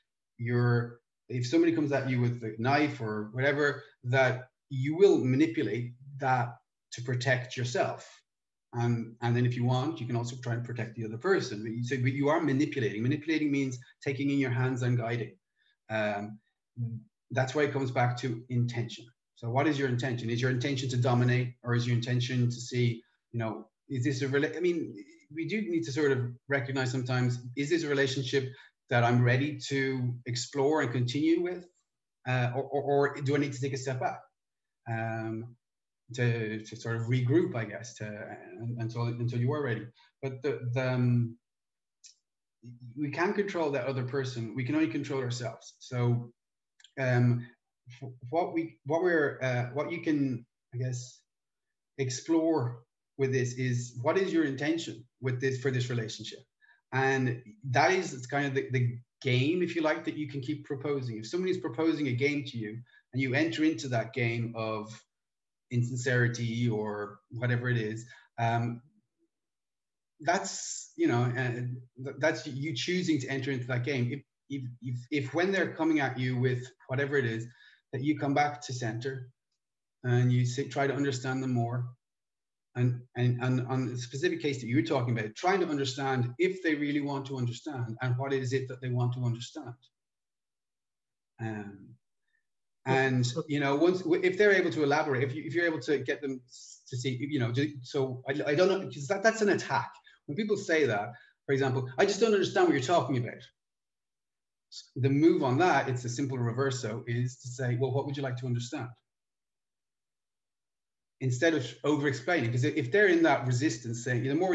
C: if somebody comes at you with a knife or whatever, that you will manipulate that to protect yourself. And then if you want, you can also try and protect the other person. But you are manipulating. Manipulating means taking in your hands and guiding. That's why it comes back to intention. So what is your intention? Is your intention to dominate, or is your intention to see, is this we do need to sort of recognize sometimes, is this a relationship that I'm ready to explore and continue with? Or do I need to take a step back to sort of regroup, I guess, until you are ready? But we can't control that other person. We can only control ourselves. So what you can, I guess, explore with this is, what is your intention with this for this relationship? And that is kind of the game, if you like, that you can keep proposing. If somebody's proposing a game to you and you enter into that game of insincerity or whatever it is, that's that's you choosing to enter into that game. If when they're coming at you with whatever it is, that you come back to center and you try to understand them more. And on the specific case that you're talking about, trying to understand if they really want to understand and what is it that they want to understand. Once, if they're able to elaborate, if you're able to get them to see, so I don't know, because that's an attack. When people say that, for example, I just don't understand what you're talking about. The move on that, it's a simple reverso, is to say, well, what would you like to understand? Instead of over-explaining, because if they're in that resistance, saying the more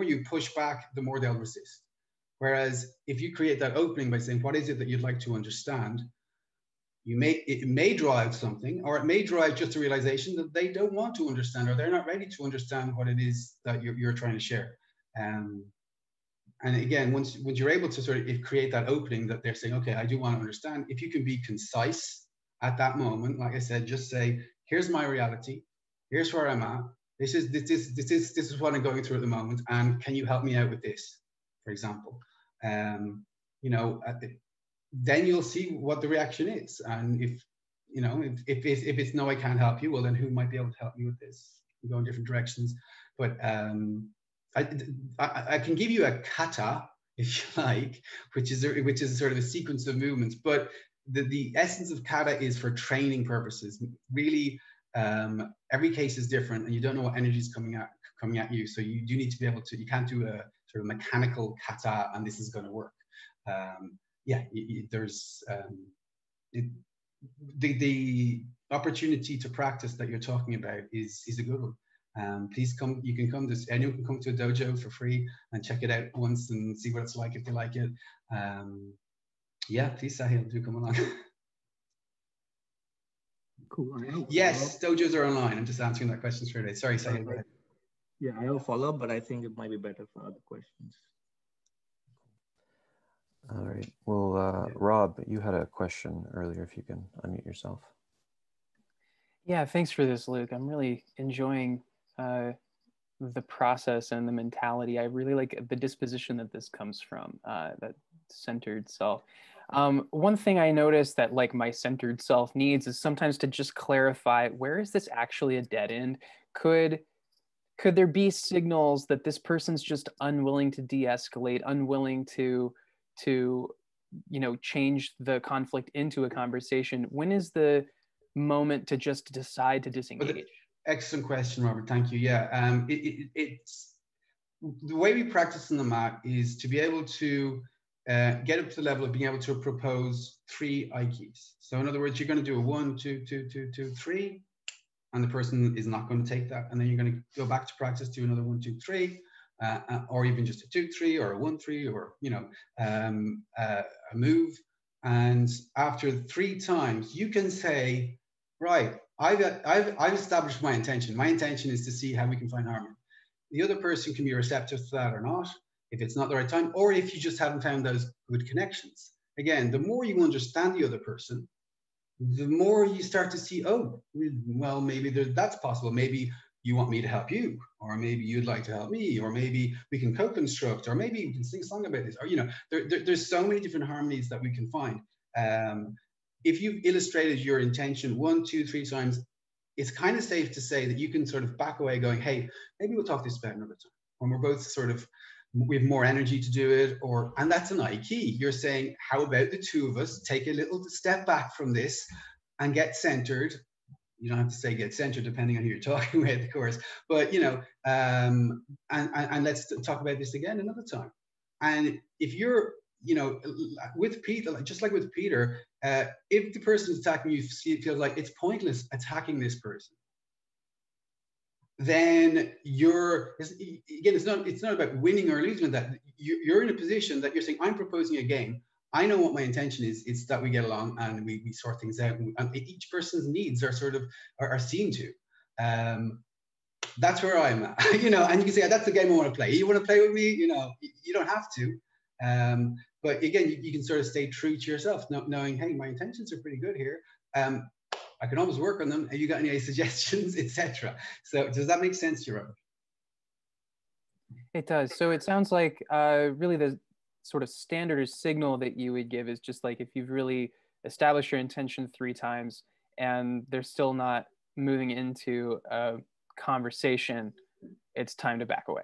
C: you push back, the more they'll resist. Whereas if you create that opening by saying, what is it that you'd like to understand? It may drive something, or it may drive just a realization that they don't want to understand, or they're not ready to understand what it is that you're trying to share. And again, once you're able to sort of create that opening that they're saying, okay, I do want to understand. If you can be concise at that moment, like I said, just say, here's my reality. Here's where I'm at. This is what I'm going through at the moment. And can you help me out with this, for example? Then you'll see what the reaction is. And if it's no, I can't help you, well, then who might be able to help me with this? We go in different directions. But I can give you a kata, if you like, which is sort of a sequence of movements. But the essence of kata is for training purposes. Really, every case is different, and you don't know what energy is coming at you. So you do need to be able to. You can't do a sort of mechanical kata, and this is going to work. There's the opportunity to practice that you're talking about is a good one. Please come. Anyone can come to a dojo for free and check it out once and see what it's like if they like it. Please, Sahil, do come along.
G: Cool.
C: Yes, dojos are online. I'm just answering that question straight away. Sorry, Sahil, go ahead.
G: Yeah, I have a follow-up, but I think it might be better for other questions.
B: All right. Well, Rob, you had a question earlier. If you can unmute yourself.
H: Yeah, thanks for this, Luke. I'm really enjoying the process and the mentality. I really like the disposition that this comes from, that centered self. One thing I noticed that like my centered self needs is sometimes to just clarify, where is this actually a dead end? Could there be signals that this person's just unwilling to de-escalate, unwilling to change the conflict into a conversation? When is the moment to just decide to disengage?
C: Excellent question, Robert. Thank you. Yeah, it's the way we practice on the mat is to be able to get up to the level of being able to propose 3 aikis. So in other words, you're going to do a 1, 2, 2, 2, 2, 3, and the person is not going to take that, and then you're going to go back to practice, do another 1, 2, 3, or even just a 2, 3, or a 1, 3, or a move. And after 3 times, you can say, right, I've established my intention. My intention is to see how we can find harmony. The other person can be receptive to that or not, if it's not the right time, or if you just haven't found those good connections. Again, the more you understand the other person, the more you start to see, oh, well, maybe that's possible. Maybe you want me to help you, or maybe you'd like to help me, or maybe we can co-construct, or maybe we can sing a song about this, or there's so many different harmonies that we can find. If you've illustrated your intention 1, 2, 3 times, it's kind of safe to say that you can sort of back away going, hey, maybe we'll talk this about another time when we're both sort of, we have more energy to do it, and that's an Aiki. You're saying, how about the 2 of us take a little step back from this and get centered. You don't have to say get centered depending on who you're talking with, of course, but and let's talk about this again another time. And if you're, with Peter, just like with Peter, if the person is attacking you feels like it's pointless attacking this person, then it's not about winning or losing. That you're in a position that you're saying, I'm proposing a game. I know what my intention is. It's that we get along and we sort things out, and each person's needs are sort of are seen to. That's where I'm at, and you can say, that's the game I want to play. You want to play with me? You don't have to. But again, you can sort of stay true to yourself, knowing, hey, my intentions are pretty good here. I can always work on them. Have you got any suggestions, etc.? So does that make sense to you, Robert?
H: It does. So it sounds like really the sort of standard signal that you would give is just like if you've really established your intention 3 times and they're still not moving into a conversation, it's time to back away.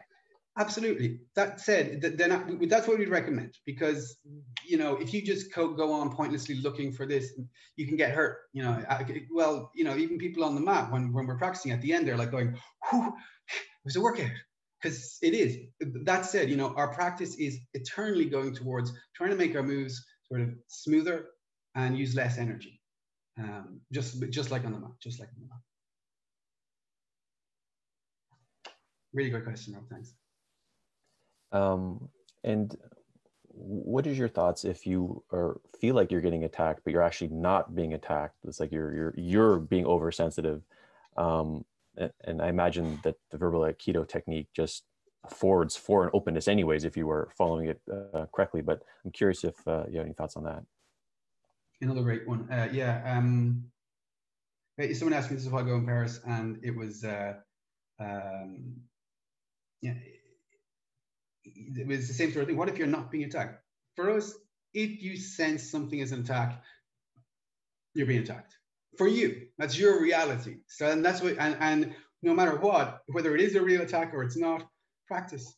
C: Absolutely. That said, then that's what we'd recommend, because if you just go on pointlessly looking for this, you can get hurt. Even people on the mat when we're practicing at the end, they're like going, "Whew, it was a workout," because it is. That said, our practice is eternally going towards trying to make our moves sort of smoother and use less energy, just like on the mat, Really good question, Rob. Thanks.
B: And what is your thoughts if you feel like you're getting attacked, but you're actually not being attacked? It's like you're being oversensitive. And I imagine that the verbal Aikido technique just affords for an openness anyways, if you were following it correctly. But I'm curious if you have any thoughts on that.
C: Another great one. Someone asked me this a while ago in Paris, and it was, it was the same sort of thing. What if you're not being attacked? For us, if you sense something as an attack, you're being attacked. For you, that's your reality. So, and that's what, and no matter what, whether it is a real attack or it's not, practice.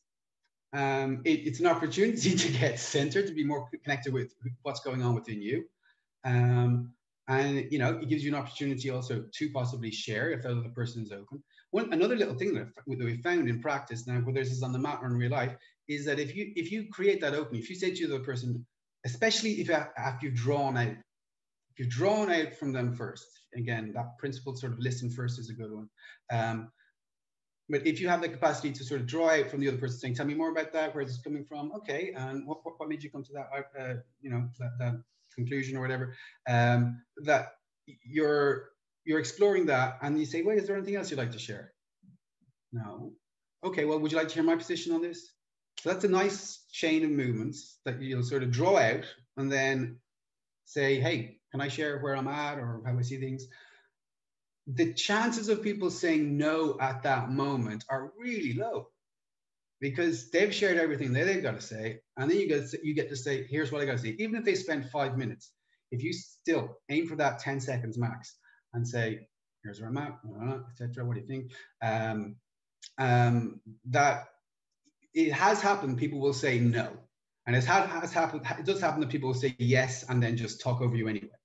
C: It's an opportunity to get centered, to be more connected with what's going on within you. And it gives you an opportunity also to possibly share if the other person is open. Another little thing that we found in practice now, whether this is on the mat or in real life, is that if you create that opening, if you say to the other person, especially if after you've drawn out from them first, again, that principle sort of listen first is a good one. But if you have the capacity to sort of draw out from the other person, saying, "Tell me more about that. Where is this coming from? Okay, and what made you come to that? That conclusion or whatever." That you're exploring that, and you say, "Wait, is there anything else you'd like to share?" No. Okay. Well, would you like to hear my position on this? So that's a nice chain of movements that you'll sort of draw out, and then say, "Hey, can I share where I'm at or how I see things?" The chances of people saying no at that moment are really low, because they've shared everything they've got to say, and then you get to say, "Here's what I got to say." Even if they spend 5 minutes, if you still aim for that 10 seconds max and say, "Here's where I'm at, etc. What do you think?" That it has happened. People will say no, and it has happened. It does happen that people will say yes and then just talk over you anyway.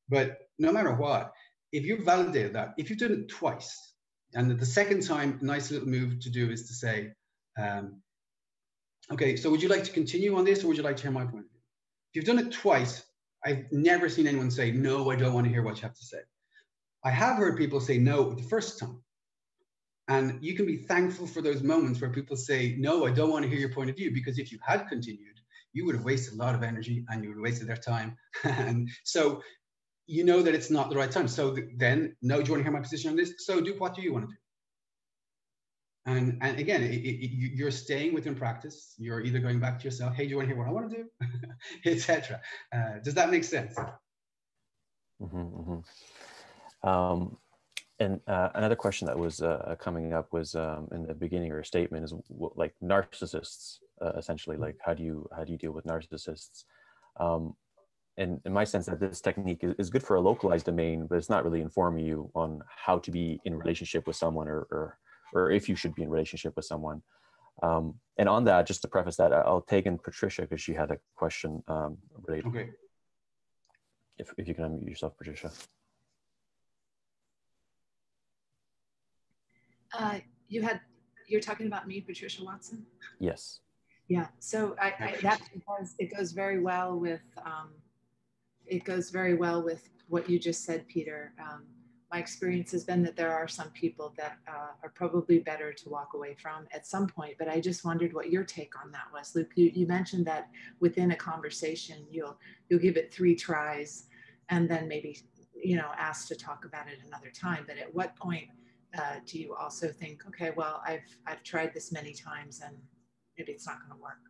C: But no matter what, if you've validated that, if you've done it twice, And the second time, a nice little move to do is to say, okay, so would you like to continue on this, or would you like to hear my point of view? If you've done it twice, I've never seen anyone say, no, I don't want to hear what you have to say. I have heard people say no the first time. And you can be thankful for those moments where people say, no, I don't want to hear your point of view, because if you had continued, you would have wasted a lot of energy and you would have wasted their time. And so you know that it's not the right time. So then, no, do you want to hear my position on this? So what do you want to do? And again, you're staying within practice. You're either going back to yourself, hey, do you want to hear what I want to do? Etc. Does that make sense?
B: Mm-hmm, mm-hmm. And another question that was coming up was in the beginning of your statement is like narcissists, essentially, like how do you deal with narcissists? And in my sense that this technique is good for a localized domain, but it's not really informing you on how to be in relationship with someone or if you should be in relationship with someone. And on that, just to preface that, I'll take in Patricia because she had a question related.
C: Okay.
B: If you can unmute yourself, Patricia.
I: You're talking about me, Patricia Watson?
B: Yes.
I: Yeah. So that's because it goes very well with what you just said, Peter. My experience has been that there are some people that are probably better to walk away from at some point, but I just wondered what your take on that was. Luke, you mentioned that within a conversation, you'll give it 3 tries and then maybe, ask to talk about it another time. But at what point do you also think, okay, well, I've tried this many times and maybe it's not going to work?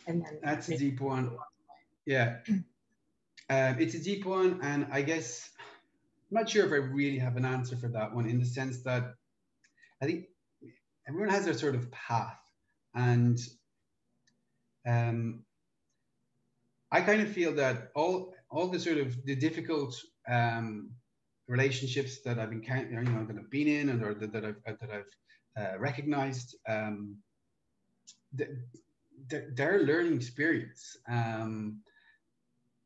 I: And then
C: that's a deep one. Yeah. It's a deep one, and I guess I'm not sure if I really have an answer for that one, in the sense that I think everyone has their sort of path, and I kind of feel that all the sort of the difficult relationships that I've encountered, that I've been in, and or that I've recognized, they're a learning experience.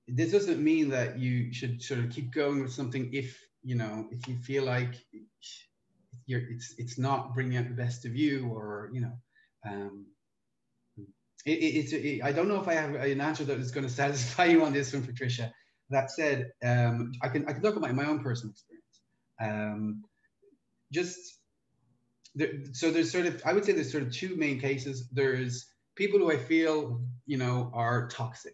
C: This doesn't mean that you should sort of keep going with something if you feel like it's not bringing out the best of you, or I don't know if I have an answer that is going to satisfy you on this one, Patricia. That said, I can talk about my own personal experience. So there's sort of, I would say there's sort of 2 main cases. There's people who I feel are toxic.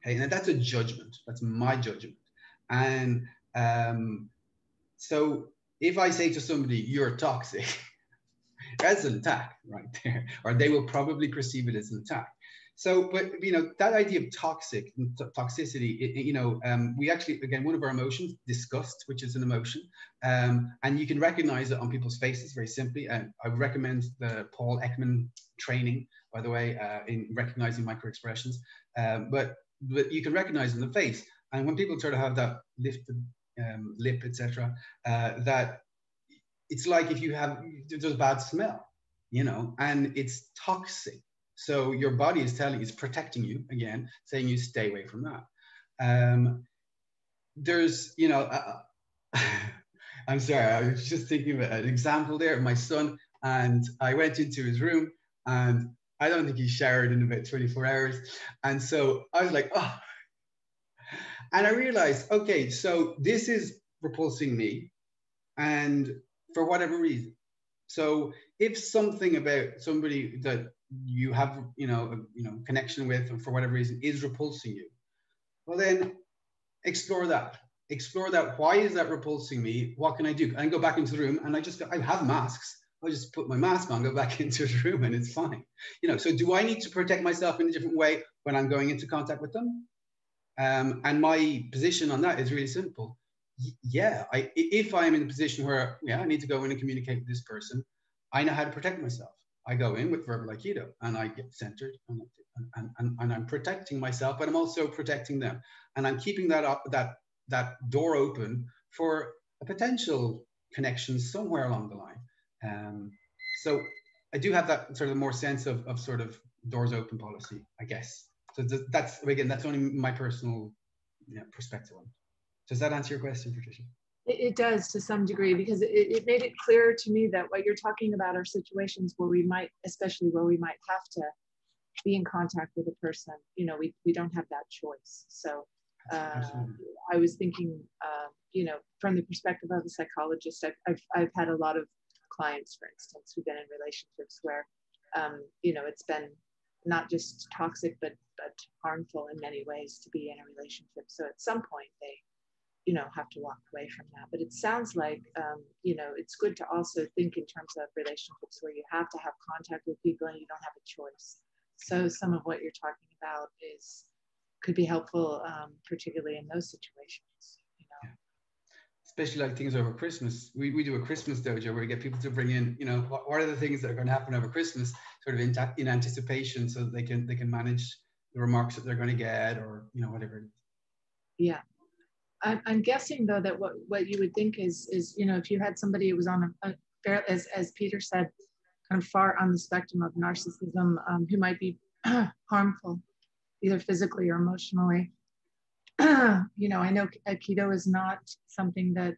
C: Okay, and that's a judgment. That's my judgment. And so if I say to somebody, you're toxic, that's an attack right there, or they will probably perceive it as an attack. So, but that idea of toxic and toxicity, we actually, again, one of our emotions, disgust, which is an emotion, and you can recognize it on people's faces very simply. And I would recommend the Paul Ekman training, by the way, in recognizing microexpressions. But you can recognize in the face, and when people sort of have that lifted lip, etc., that it's like if there's a bad smell, and it's toxic. So your body is telling, it's protecting you, again, saying you stay away from that. There's, I'm sorry, I was just thinking of an example there of my son, and I went into his room, and I don't think he showered in about 24 hours. And so I was like, oh. And I realized, okay, so this is repulsing me, and for whatever reason. So if something about somebody that you have, connection with, or for whatever reason, is repulsing you, well then explore that. Explore that. Why is that repulsing me? What can I do? And go back into the room, and I have masks. I just put my mask on, go back into the room, and it's fine. So do I need to protect myself in a different way when I'm going into contact with them? And my position on that is really simple. Yeah, if I'm in a position where, I need to go in and communicate with this person, I know how to protect myself. I go in with Verbal Aikido, and I get centered, and I'm protecting myself, but I'm also protecting them. And I'm keeping that door open for a potential connection somewhere along the line. So I do have that sort of more sense of sort of doors open policy, I guess. So that's only my personal perspective on it. Does that answer your question, Patricia?
I: It does to some degree, because it made it clearer to me that what you're talking about are situations where we might, especially where we might have to be in contact with a person. You know, we don't have that choice. So I was thinking, you know, from the perspective of a psychologist, I've had a lot of clients, for instance, who've been in relationships where, you know, it's been not just toxic, but harmful in many ways to be in a relationship. So at some point they, you know, have to walk away from that. But it sounds like, you know, it's good to also think in terms of relationships where you have to have contact with people and you don't have a choice. So some of what you're talking about could be helpful, particularly in those situations, you know.
C: Yeah. Especially like things over Christmas. We do a Christmas dojo where we get people to bring in, you know, what are the things that are going to happen over Christmas, sort of in anticipation, so that they can manage the remarks that they're going to get, or, you know, whatever it is.
I: Yeah. I'm guessing though that what you would think is, you know, if you had somebody who was on as Peter said, kind of far on the spectrum of narcissism, who might be harmful, either physically or emotionally. You know, I know Aikido is not something that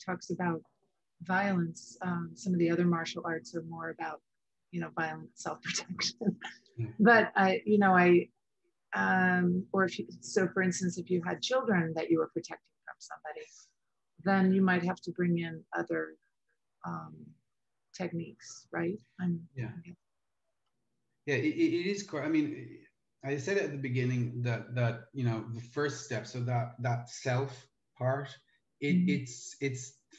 I: talks about violence. Some of the other martial arts are more about, you know, violent self-protection. But you know, or if you, so for instance, if you had children that you were protecting from somebody, then you might have to bring in other techniques, right?
C: Yeah, it is correct. I mean, I said at the beginning that you know, the first step, so that self part, it's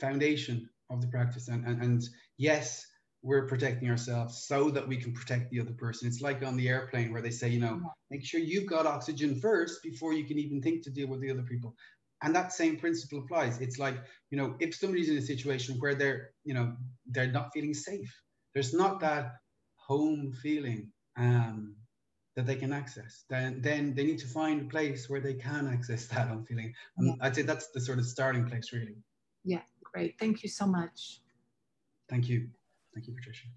C: foundation of the practice, and yes, we're protecting ourselves so that we can protect the other person. It's like on the airplane where they say, you know, make sure you've got oxygen first before you can even think to deal with the other people. And that same principle applies. It's like, you know, if somebody's in a situation where they're, you know, they're not feeling safe, there's not that home feeling that they can access, then they need to find a place where they can access that home feeling. And I'd say that's the sort of starting place, really.
I: Yeah, great. Thank you so much.
C: Thank you. Thank you, Patricia.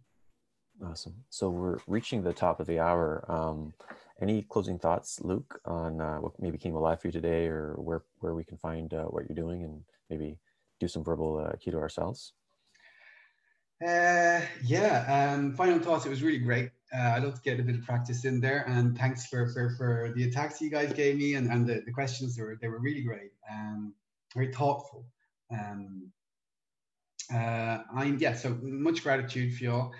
B: Awesome. So we're reaching the top of the hour. Any closing thoughts, Luke, on what maybe came alive for you today, or where we can find what you're doing, and maybe do some verbal Aikido ourselves?
C: Final thoughts. It was really great. I'd love to get a bit of practice in there, and thanks for the attacks you guys gave me, and the questions. They were really great. Very thoughtful. So much gratitude for y'all.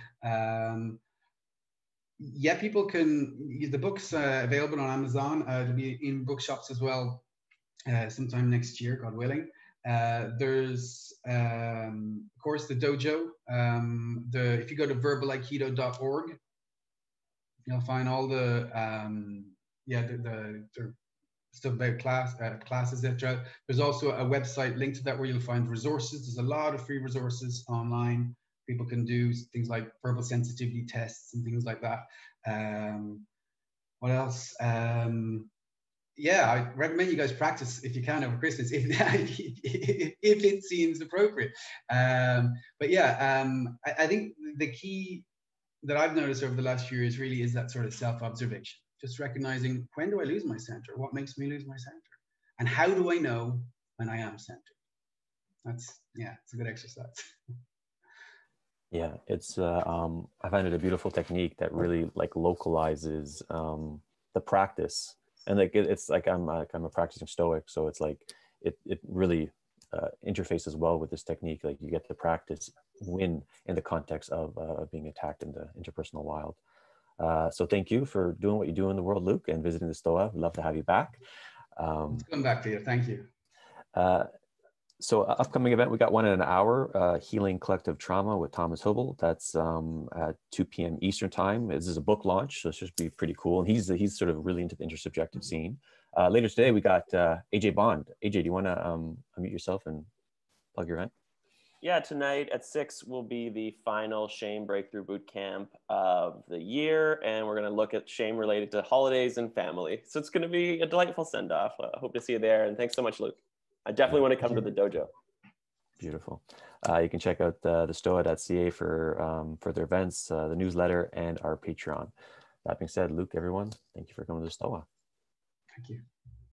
C: People can, the book's available on Amazon. It'll be in bookshops as well sometime next year, God willing. There's of course the dojo. If you go to verbalaikido.org, you'll find all the stuff about classes, etc. There's also a website linked to that where you'll find resources. There's a lot of free resources online. People can do things like verbal sensitivity tests and things like that. What else? I recommend you guys practice if you can over Christmas, if it seems appropriate. I think the key that I've noticed over the last few years really is that sort of self-observation. Just recognizing, when do I lose my center? What makes me lose my center? And how do I know when I am centered? It's a good exercise.
B: Yeah, it's I find it a beautiful technique that really like localizes the practice, and like it's like I'm a practicing Stoic, so it's like it really interfaces well with this technique. Like you get to practice when in the context of being attacked in the interpersonal wild. So thank you for doing what you do in the world, Luke, and visiting the Stoa. We'd love to have you back.
C: Let's come back to you. Thank you.
B: So upcoming event, we got one in an hour, Healing Collective Trauma with Thomas Hubel. That's at 2 p.m. Eastern time. This is a book launch, so it should be pretty cool. And he's sort of really into the intersubjective scene. Later today, we got AJ Bond. AJ, do you want to unmute yourself and plug your event?
F: Yeah, tonight at 6 will be the final shame breakthrough boot camp of the year, and we're going to look at shame related to holidays and family. So it's going to be a delightful send-off. Hope to see you there, and thanks so much, Luke. I definitely want to come to the dojo.
B: Beautiful. You can check out thestoa.ca for further events, the newsletter, and our Patreon. That being said, Luke, everyone, thank you for coming to the Stoa.
C: Thank you.